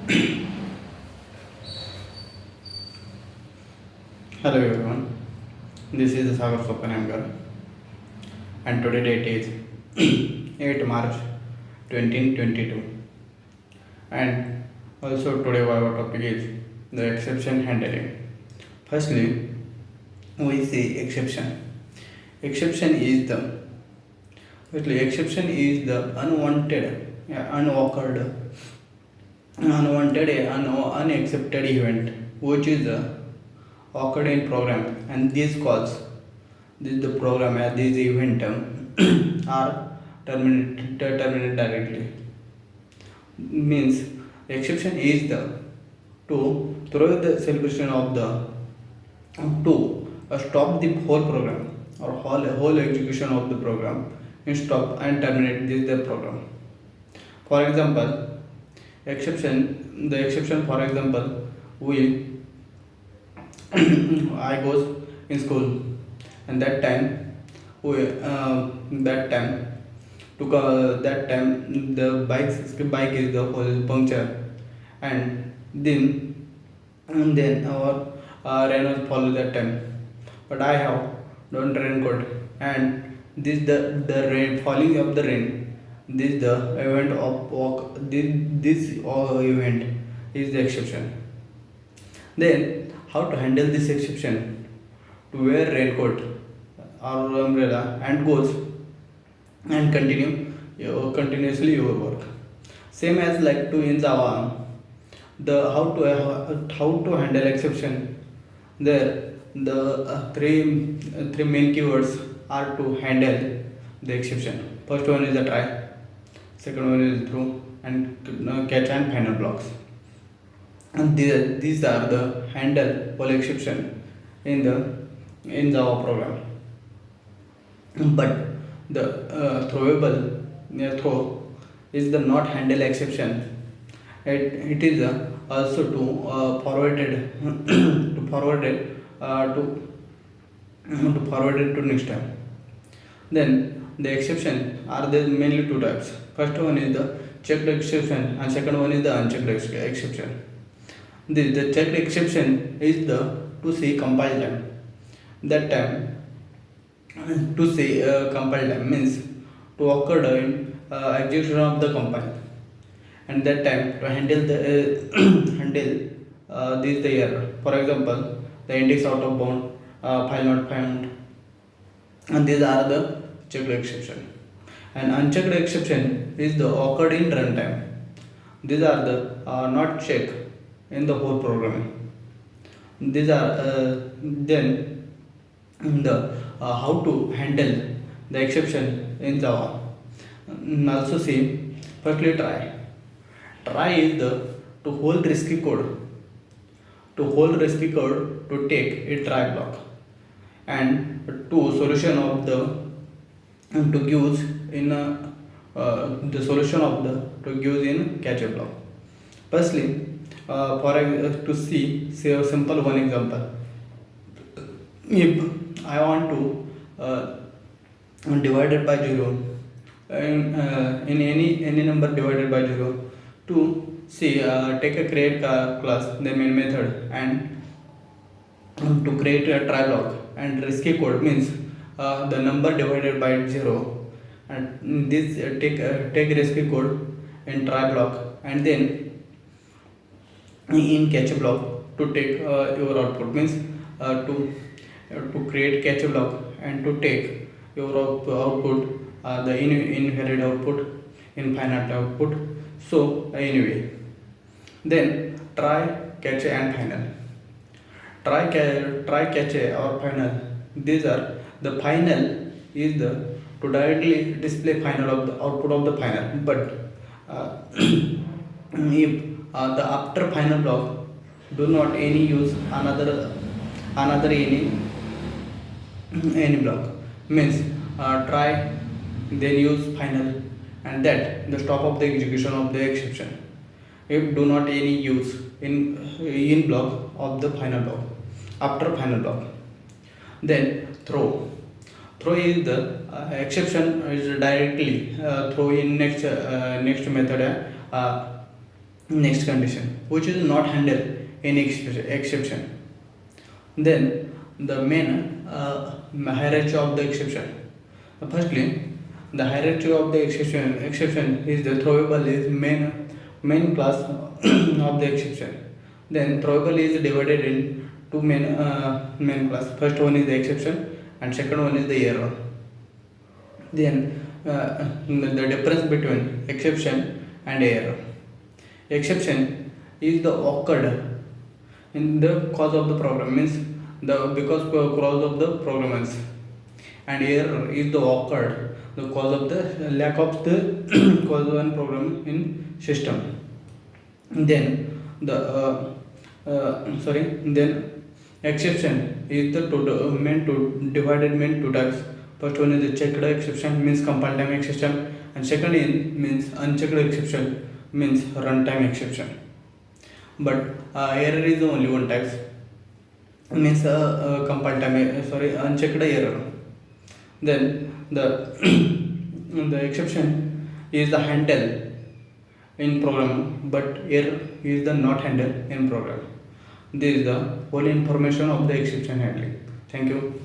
Hello everyone, this is Sagar Sopanamgar and today date is 8 March 2022 and also today our topic is the exception handling. Firstly, we see exception. Exception is the unwanted, unaccepted event which is occurred in program, and these calls this the program as this event are terminated directly. Means exception is the to throw the celebration of the to stop the whole program or whole execution of the program and stop and terminate this the program. For example, exception for example, we I was in school, and that time that time the bike is the whole puncture, and then our rain was follow that time, but I have don't raincoat, and this the rain falling of the rain, this the event of walk, this event is the exception. Then, how to handle this exception? To wear raincoat or umbrella and goes and continuously your work. Same as like to in Java, the how to handle exception. There, the three main keywords are to handle the exception. First one is the try, second one is through, and catch and final blocks. And these are the handle all exception in the in Java program. But the throwable throw is the not handle exception. It is also to forwarded to forwarded to forwarded to next time. Then the exception are there mainly two types. First one is the checked exception and second one is the unchecked exception. The checked exception is the to see compile time. That time to say compile time means to occur in execution of the compile, and that time to handle the handle this the error. For example, the index out of bound, file not found, and these are the checked exception. And unchecked exception is the occurred in runtime. These are the not checked in the whole programming. These are then the how to handle the exception in Java. Also see, firstly try. Try is the to hold risky code, to take a try block, and to solution of the to use in the solution of the to use in catch a block. Firstly, to see a simple one example. If I want to divide it by 0 in any number divided by 0, to see take a create class the main method, and to create a try block, and risky code means the number divided by 0, and this take risky code in try block, and then in catch block to take your output means to create catch block and to take your output, the invalid output in finite output. So anyway, then try catch and final. Try catch or final. These are the final is the to directly display final of the output of the final, but if the after final block do not any use another any block means try then use final, and that the stop of the execution of the exception if do not any use in block of the final block after final block. Then throw is the exception is directly throw in next method, Next condition, which is not handled in exception. Then the main hierarchy of the exception. Firstly, the hierarchy of the exception is the throwable is main class of the exception. Then throwable is divided in two main class. First one is the exception and second one is the error. Then the difference between exception and error. Exception is the occurred in the cause of the program, means the because cause of the programmers, and error is the occurred the cause of the lack of the cause one program in system. Then the then exception is the total meant to divided main two types. First one is the checked exception, means compile time exception, and second is means unchecked exception, means runtime exception. But error is the only one type, means compile time unchecked error. Then the the exception is the handle in program, but error is the not handle in program. This is the whole information of the exception handling. Thank you.